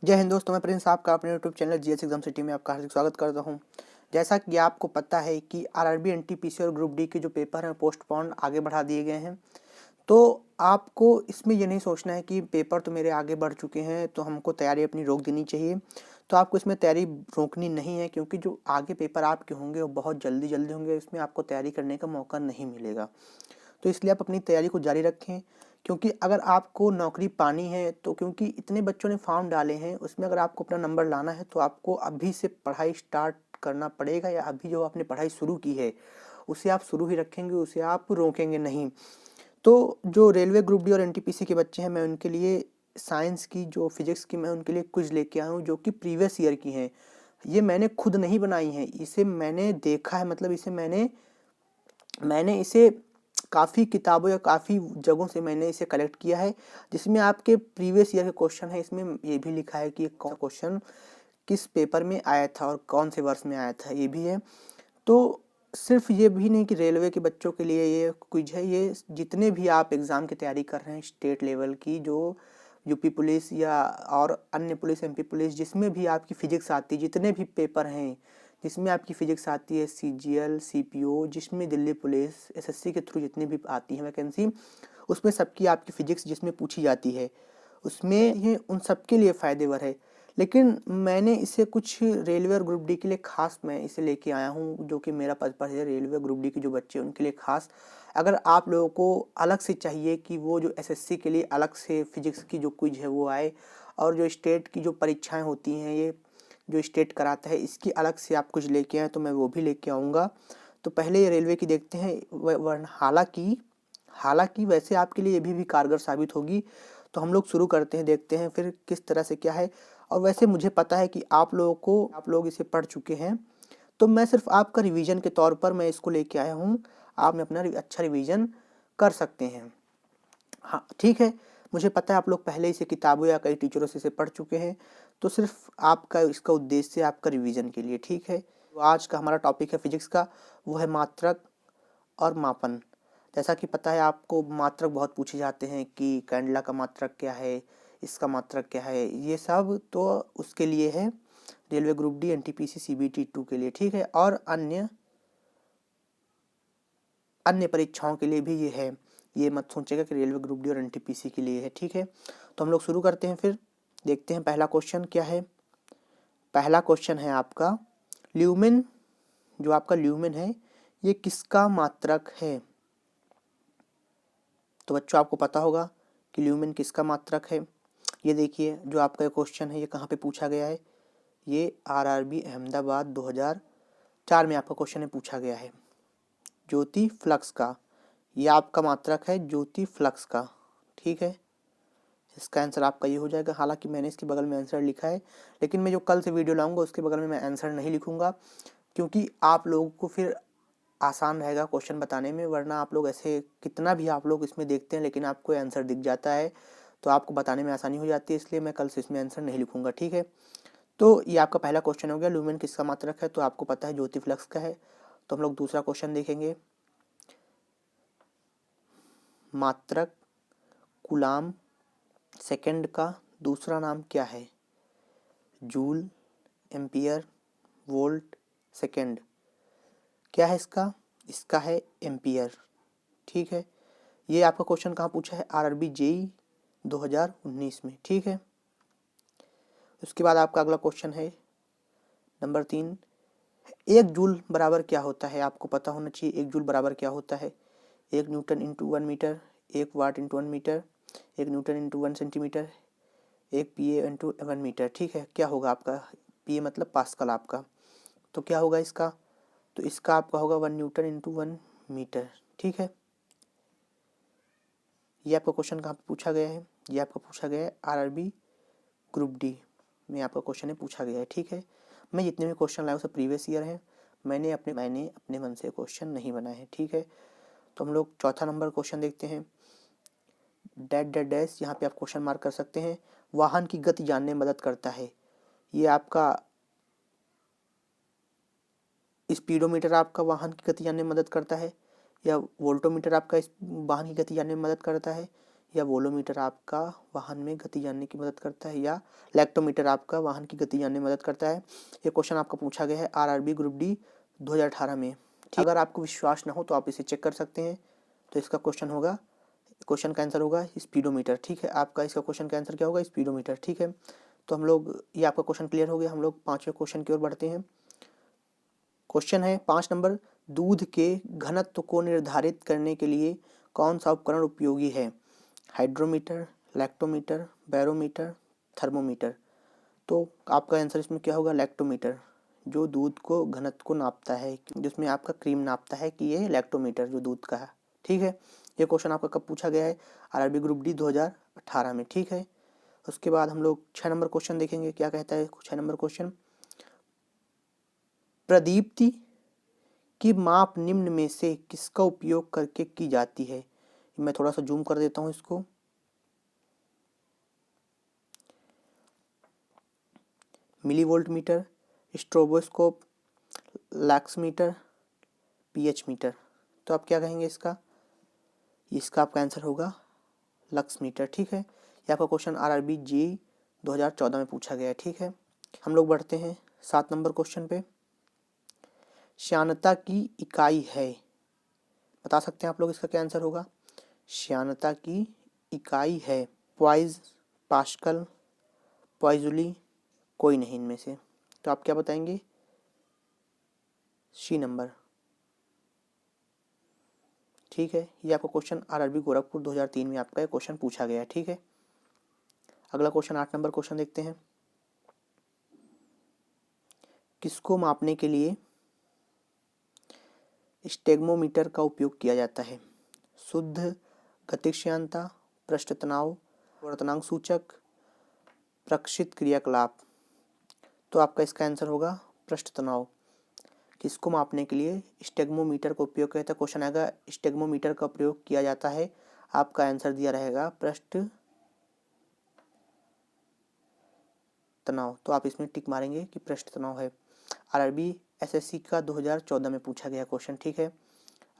जय हिंद दोस्तों, मैं प्रिंस आपका अपने YouTube channel GS exam city में आपका हार्दिक स्वागत करता हूं। जैसा कि आपको पता है कि आरआरबी एनटीपीसी और ग्रुप डी के जो पेपर हैं पोस्टपोन आगे बढ़ा दिए गए हैं। तो आपको इसमें ये नहीं सोचना है कि पेपर तो मेरे आगे बढ़ चुके हैं तो हमको तैयारी अपनी रोक देनी चाहिए। तो आपको इसमें तैयारी रोकनी नहीं है, क्योंकि जो आगे पेपर आपके होंगे वो बहुत जल्दी जल्दी होंगे, इसमें आपको तैयारी करने का मौका नहीं मिलेगा। तो इसलिए आप अपनी तैयारी को जारी रखें, क्योंकि अगर आपको नौकरी पानी है तो क्योंकि इतने बच्चों ने फॉर्म डाले हैं उसमें अगर आपको अपना नंबर लाना है तो आपको अभी से पढ़ाई स्टार्ट करना पड़ेगा, या अभी जो आपने पढ़ाई शुरू की है उसे आप शुरू ही रखेंगे, उसे आप रोकेंगे नहीं। तो जो रेलवे ग्रुप डी और एनटीपीसी के बच्चे हैं, मैं उनके लिए साइंस की जो फिजिक्स की मैं उनके लिए क्विज लेके आया हूँ जो कि प्रीवियस ईयर की हैं। ये मैंने खुद नहीं बनाई हैं, इसे मैंने देखा है, मतलब इसे मैंने मैंने इसे काफ़ी किताबों या काफ़ी जगहों से मैंने इसे कलेक्ट किया है, जिसमें आपके प्रीवियस ईयर के क्वेश्चन है। इसमें ये भी लिखा है कि कौन सा क्वेश्चन किस पेपर में आया था और कौन से वर्ष में आया था, ये भी है। तो सिर्फ ये भी नहीं कि रेलवे के बच्चों के लिए ये क्विज है, ये जितने भी आप एग्ज़ाम की तैयारी कर रहे हैं स्टेट लेवल की, जो यूपी पुलिस या और अन्य पुलिस, एमपी पुलिस, जिसमें भी आपकी फिजिक्स आती है, जितने भी पेपर हैं जिसमें आपकी फिजिक्स आती है, सीजीएल, सीपीओ, जिसमें दिल्ली पुलिस एसएससी के थ्रू जितनी भी आती है वैकेंसी, उसमें सबकी आपकी फिजिक्स जिसमें पूछी जाती है, उसमें ये उन सबके लिए फ़ायदेवर है। लेकिन मैंने इसे कुछ रेलवे और ग्रुप डी के लिए खास मैं इसे लेके आया हूँ, जो कि मेरा पर्पस है रेलवे ग्रुप डी के जो बच्चे हैं उनके लिए खास। अगर आप लोगों को अलग से चाहिए कि वो जो एसएससी के लिए अलग से फिजिक्स की जो क्विज है वो आए, और जो स्टेट की जो परीक्षाएं होती हैं ये जो स्टेट कराता है इसकी अलग से आप कुछ लेके आए, तो मैं वो भी लेके आऊँगा। तो पहले ये रेलवे की देखते हैं, वरना हालांकि हालांकि वैसे आपके लिए ये भी कारगर साबित होगी। तो हम लोग शुरू करते हैं, देखते हैं फिर किस तरह से क्या है। और वैसे मुझे पता है कि आप लोग इसे पढ़ चुके हैं, तो मैं सिर्फ आपका रिवीजन के तौर पर मैं इसको लेके आया हूँ। आप में अपना अच्छा रिवीजन कर सकते हैं। हाँ ठीक है, मुझे पता है आप लोग पहले इसे किताबों या कई टीचरों से इसे पढ़ चुके हैं, तो सिर्फ आपका इसका उद्देश्य आपका रिवीजन के लिए, ठीक है। तो आज का हमारा टॉपिक है फिजिक्स का, वो है मात्रक और मापन। जैसा कि पता है आपको, मात्रक बहुत पूछे जाते हैं कि कैंडला का मात्रक क्या है, इसका मात्रक क्या है, ये सब तो उसके लिए है railway group D, NTPC, CBT 2 के लिए, ठीक है। और अन्य अन्य परीक्षाओं के लिए भी ये है, ये मत सोचेगा कि रेलवे ग्रुप डी और एनटीपीसी के लिए है, ठीक है। तो हम लोग शुरू करते हैं, फिर देखते हैं पहला क्वेश्चन क्या है। पहला क्वेश्चन है आपका, ल्यूमेन, जो आपका ल्यूमेन है ये किसका मात्रक है। तो बच्चों आपको पता होगा कि ल्यूमेन किसका मात्रक है। ये देखिए जो आपका क्वेश्चन है ये कहाँ पे पूछा गया है, ये आरआरबी अहमदाबाद 2004 में आपका क्वेश्चन है, पूछा गया है ज्योति फ्लक्स का। ये आपका मात्रक है ज्योति फ्लक्स का, ठीक है। इसका आंसर आपका ये हो जाएगा। हालांकि मैंने इसके बगल में आंसर लिखा है, लेकिन मैं जो कल से वीडियो लाऊंगा उसके बगल में मैं आंसर नहीं लिखूंगा, क्योंकि आप लोगों को फिर आसान रहेगा क्वेश्चन बताने में। वरना आप लोग ऐसे कितना भी आप लोग इसमें देखते हैं लेकिन आपको आंसर दिख जाता है, तो आपको बताने में आसानी हो जाती है, इसलिए मैं कल से इसमें आंसर नहीं लिखूंगा, ठीक है। तो ये आपका पहला क्वेश्चन हो गया, ल्यूमेन किसका मात्रक है, तो आपको पता है ज्योति फ्लक्स का है। तो हम लोग दूसरा क्वेश्चन देखेंगे, मात्रक कूलाम सेकंड का दूसरा नाम क्या है। जूल, एम्पियर, वोल्ट, सेकंड, क्या है इसका, इसका है एम्पियर, ठीक है। ये आपका क्वेश्चन कहाँ पूछा है, आरआरबी जेई 2019 में, ठीक है। उसके बाद आपका अगला क्वेश्चन है नंबर 3, एक जूल बराबर क्या होता है। आपको पता होना चाहिए एक जूल बराबर क्या होता है। 1 newton into 1 metre, 1 watt into 1 metre, 1 newton into 1 centimetre, 1 PA into 1 metre, ठीक है। क्या होगा आपका, पीए मतलब पास्कल आपका, तो क्या होगा इसका, तो इसका आपका होगा 1 न्यूटन इंटू 1 मीटर, ठीक है। ये आपका क्वेश्चन कहाँ पे पूछा गया है, ये आपका पूछा गया है आरआरबी ग्रुप डी में आपका क्वेश्चन है, पूछा गया है, ठीक है। मैं जितने भी क्वेश्चन लाया वो सब प्रीवियस ईयर हैं, मैंने अपने मन से क्वेश्चन नहीं बनाए हैं, ठीक है। तो हम लोग चौथा नंबर क्वेश्चन देखते हैं, डैट डैट डैश, यहाँ पे आप क्वेश्चन मार्क कर सकते हैं। वाहन की गति जानने में मदद करता है, ये आपका स्पीडोमीटर आपका वाहन की गति जानने में मदद करता है, या वोल्टोमीटर आपका इस वाहन की गति जानने में मदद करता है, या वोलोमीटर आपका वाहन में गति जानने की मदद करता है, या लैक्टोमीटर आपका वाहन की गति जानने में मदद करता है। ये क्वेश्चन आपका पूछा गया है आरआरबी ग्रुप डी 2018 में। अगर आपको विश्वास ना हो तो आप इसे चेक कर सकते हैं। तो इसका क्वेश्चन का आंसर होगा स्पीडोमीटर। ठीक है, आपका इसका क्वेश्चन का आंसर क्या होगा? स्पीडोमीटर। ठीक है, तो हम लोग, ये आपका क्वेश्चन क्लियर हो गया। हम लोग 5वें क्वेश्चन की ओर बढ़ते हैं। क्वेश्चन है 5 नंबर, दूध के घनत्व को निर्धारित करने के लिए कौन सा उपकरण उपयोगी है? Hydrometer, lactometer, barometer, thermometer. तो आपका आंसर इसमें क्या होगा? लैक्टोमीटर, जो दूध को घनत्व को नापता है, जिसमें आपका क्रीम नापता है, कि ये लैक्टोमीटर जो दूध का है। ठीक है, ये क्वेश्चन आपका कब पूछा गया है? आरआरबी ग्रुप डी 2018 में। ठीक है, उसके बाद हम लोग 6 नंबर क्वेश्चन देखेंगे। क्या कहता है 6 नंबर क्वेश्चन? प्रदीप्ति की माप निम्न में से किसका उपयोग करके की जाती है? मैं थोड़ा सा जूम कर देता हूं इसको। Millivolt meter, stroboscope, lux meter, pH meter. तो आप क्या कहेंगे इसका? इसका आपका आंसर होगा लक्स मीटर। ठीक है, ये आपका क्वेश्चन आरआरबी जी 2014 में पूछा गया है। ठीक है, हम लोग बढ़ते हैं 7 नंबर क्वेश्चन पे। श्यानता की इकाई है, बता सकते हैं आप लोग इसका क्या आंसर होगा? श्यानता की इकाई है पॉइज, पास्कल, पॉइजुली, कोई नहीं इनमें से। तो आप क्या बताएंगे? C number. ठीक है, ये आपका क्वेश्चन आरआरबी गोरखपुर 2003 में आपका क्वेश्चन पूछा गया है। ठीक है, अगला क्वेश्चन 8 नंबर क्वेश्चन देखते हैं। किसको मापने के लिए स्टेगमोमीटर का उपयोग किया जाता है? शुद्ध गतिश्यांता, पृष्ठ तनाव, वर्तनांक सूचक, प्रक्षिप्त क्रियाकलाप। तो आपका इसका आंसर होगा पृष्ठ तनाव। किसको मापने के लिए स्टेगमोमीटर का उपयोग किया जाता है? क्वेश्चन आएगा स्टेगमोमीटर का प्रयोग किया जाता है, आपका आंसर दिया रहेगा पृष्ठ तनाव। तो आप इसमें टिक मारेंगे कि पृष्ठ तनाव है। आरआरबी एसएससी का 2014 में पूछा गया क्वेश्चन। ठीक है,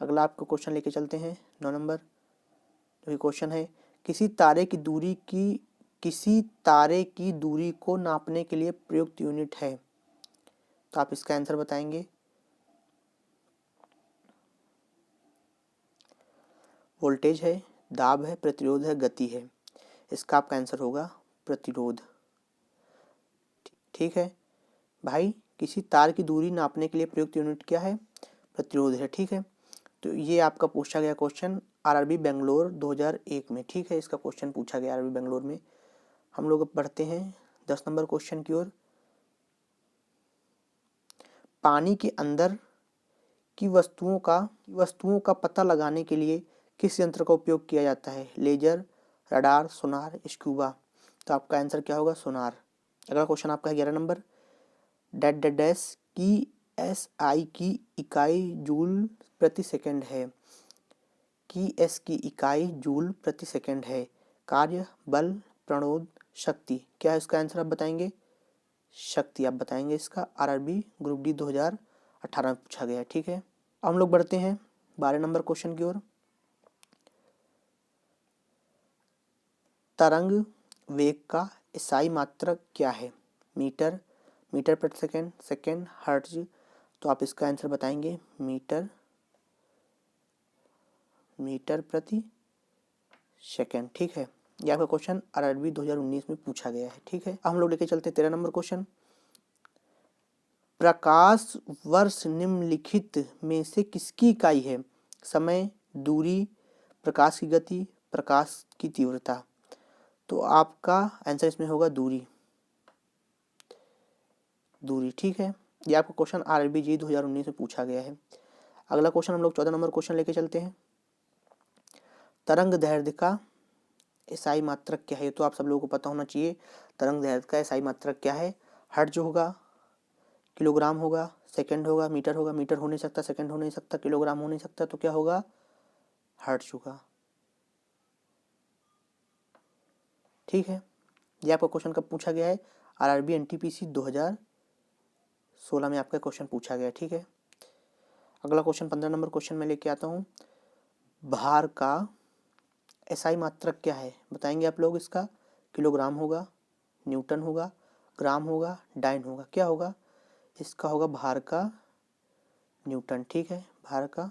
अगला आपको क्वेश्चन लेके चलते हैं 9 नंबर। जो क्वेश्चन है, किसी तारे की दूरी को नापने के लिए प्रयुक्त यूनिट है। तो आप इसका आंसर बताएंगे। वोल्टेज है, दाब है, प्रतिरोध है, गति है। इसका आपका आंसर होगा प्रतिरोध। ठीक है भाई, किसी तार की दूरी नापने के लिए प्रयुक्त यूनिट क्या है? प्रतिरोध है। ठीक है, तो ये आपका पूछा गया क्वेश्चन आरआरबी बेंगलोर 2001 में। ठीक है, इसका क्वेश्चन पूछा गया आरआरबी बेंगलोर में। हम लोग अब बढ़ते हैं 10 नंबर क्वेश्चन की ओर। पानी के अंदर की वस्तुओं का पता लगाने के लिए किस यंत्र का उपयोग किया जाता है? लेजर, रडार, सोनार, स्कूबा। तो आपका आंसर क्या होगा? सोनार। अगला क्वेश्चन आपका है 11 नंबर। डैश की एसआई की इकाई जूल प्रति सेकंड है। की एस की इकाई जूल प्रति सेकंड है। कार्य, बल, प्रणोद, शक्ति। क्या है इसका आंसर आप बताएंगे? शक्ति आप बताएंगे इसका। आरआरबी ग्रुप डी 2018 में पूछा गया है। ठीक है, हम लोग बढ़ते हैं 12 नंबर क्वेश्चन की ओर। तरंग वेग का इकाई मात्रक क्या है? मीटर, मीटर प्रति सेकंड, सेकंड, हर्ट्ज। तो आप इसका आंसर बताएंगे मीटर प्रति सेकंड। ठीक है, यह आपका क्वेश्चन आरआरबी 2019 में पूछा गया है। ठीक है, हम लोग लेके चलते हैं 13 नंबर क्वेश्चन। प्रकाश वर्ष निम्नलिखित में से किसकी इकाई है? समय, दूरी, प्रकाश की गति, प्रकाश की तीव्रता। तो आपका आंसर इसमें होगा दूरी। ठीक है, यह आपका क्वेश्चन आरआरबी जी 2019 में पूछा गया है। अगला क्वेश्चन हम लोग 14 नंबर क्वेश्चन लेके चलते हैं। तरंग दैर्ध्य का एसआई मात्रक क्या है? तो आप सब लोगों को पता होना चाहिए तरंग दैर्ध्य का एसआई मात्रक क्या है। हर्ट्ज होगा, किलोग्राम होगा, सेकंड होगा, मीटर होगा। मीटर हो नहीं सकता, सेकंड हो नहीं सकता, किलोग्राम हो नहीं सकता, तो क्या होगा? हर्ट्ज होगा। ठीक है, ये आपका क्वेश्चन कब पूछा गया है? आरआरबी एनटीपीसी 2016 में आपका क्वेश्चन पूछा गया है। ठीक है, अगला क्वेश्चन 15 नंबर क्वेश्चन में लेके आता हूँ। भार का एसआई मात्रक क्या है बताएंगे आप लोग। इसका किलोग्राम होगा, न्यूटन होगा, ग्राम होगा, डाइन होगा। क्या होगा इसका? होगा भार का न्यूटन। ठीक है, भार का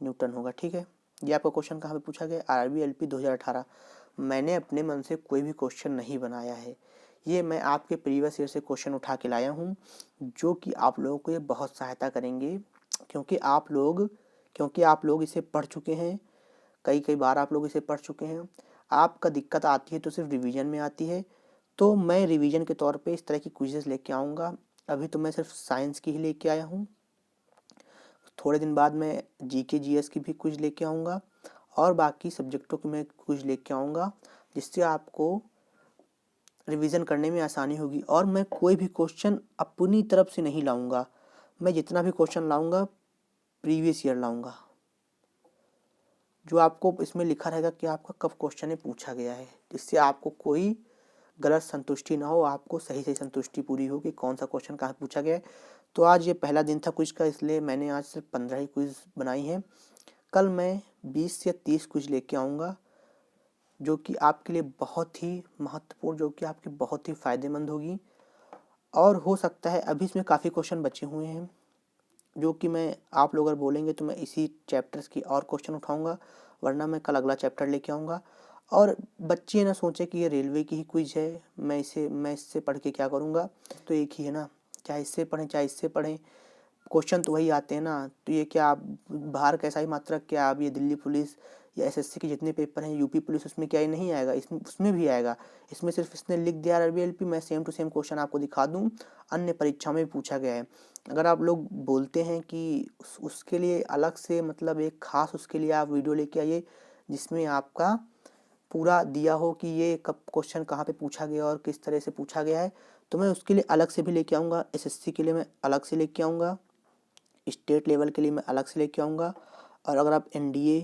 न्यूटन होगा। ठीक है, ये आपका क्वेश्चन कहाँ पे पूछा गया? RRB LP 2018। मैंने अपने मन से कोई भी क्वेश्चन नहीं बनाया है, ये मैं आपके प्रीवियस ईयर से क्वेश्चन उठा के लाया हूँ, जो कि आप लोगों को ये बहुत सहायता करेंगे, क्योंकि आप लोग इसे पढ़ चुके हैं, कई बार आप लोग इसे पढ़ चुके हैं। आपका दिक्कत आती है तो सिर्फ रिवीजन में आती है, तो मैं रिवीजन के तौर पे इस तरह की क्विजेस लेके आऊँगा। अभी तो मैं सिर्फ साइंस की ही लेके आया हूँ, थोड़े दिन बाद मैं जीके जीएस की भी क्विज लेके आऊँगा और बाकी सब्जेक्टों की मैं क्विज लेके आऊँगा, जिससे आपको रिवीजन करने में आसानी होगी। और मैं कोई भी क्वेश्चन अपनी तरफ से नहीं लाऊंगा, मैं जितना भी क्वेश्चन लाऊंगा प्रीवियस ईयर लाऊंगा, जो आपको इसमें लिखा रहेगा कि आपका कब क्वेश्चन पूछा गया है, जिससे आपको कोई गलत संतुष्टि ना हो, आपको सही सही संतुष्टि पूरी हो कि कौन सा क्वेश्चन कहाँ पूछा गया है। तो आज ये पहला दिन था क्विज का, इसलिए मैंने आज सिर्फ 15 ही क्विज बनाई हैं। कल मैं 20 या 30 क्विज लेके आऊँगा, जो कि आपके लिए बहुत ही महत्वपूर्ण, जो कि आपके बहुत ही फ़ायदेमंद होगी। और हो सकता है अभी इसमें काफ़ी क्वेश्चन बचे हुए हैं, जो कि मैं आप लोग अगर बोलेंगे तो मैं इसी चैप्टर्स की और क्वेश्चन उठाऊंगा, वरना मैं कल अगला चैप्टर लेके आऊँगा। और बच्चे ना सोचे कि ये रेलवे की ही क्विज है, मैं इससे पढ़ के क्या करूँगा, तो एक ही है ना, चाहे इससे पढ़ें चाहे इससे पढ़ें, क्वेश्चन तो वही आते हैं ना। तो ये क्या आप बाहर कैसा ही मात्रक, क्या आप ये दिल्ली पुलिस या एसएससी के जितने पेपर हैं, यूपी पुलिस, उसमें क्या ये नहीं आएगा? इसमें उसमें भी आएगा। इसमें सिर्फ इसने लिख दिया आरआरबी एलपी, मैं सेम टू सेम क्वेश्चन आपको दिखा दूँ, अन्य परीक्षा में भी पूछा गया है। अगर आप लोग बोलते हैं कि उसके लिए अलग से, मतलब एक खास उसके लिए आप वीडियो लेके आइए जिसमें आपका पूरा दिया हो कि ये कब क्वेश्चन कहाँ पे पूछा गया और किस तरह से पूछा गया है, तो मैं उसके लिए अलग से भी लेके आऊँगा। एसएससी के लिए मैं अलग से लेके आऊँगा, स्टेट लेवल के लिए मैं अलग से लेके आऊँगा, और अगर आप एनडीए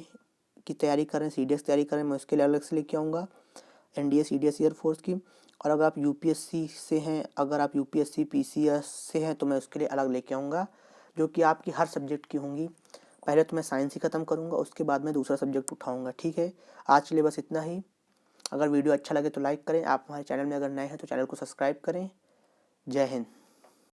की तैयारी करें, सीडीएस की तैयारी करें, मैं उसके लिए अलग से लेके आऊँगा, एनडीए सीडीएस एयरफोर्स की। और अगर आप यूपीएससी से हैं, अगर आप यूपीएससी पीसीएस से हैं, तो मैं उसके लिए अलग लेके आऊँगा, जो कि आपकी हर सब्जेक्ट की होंगी। पहले तो मैं साइंस ही ख़त्म करूँगा, उसके बाद मैं दूसरा सब्जेक्ट उठाऊँगा। ठीक है, आज के लिए बस इतना ही। अगर वीडियो अच्छा लगे तो लाइक करें, आप हमारे चैनल में अगर नए हैं तो चैनल को सब्सक्राइब करें। जय हिंद।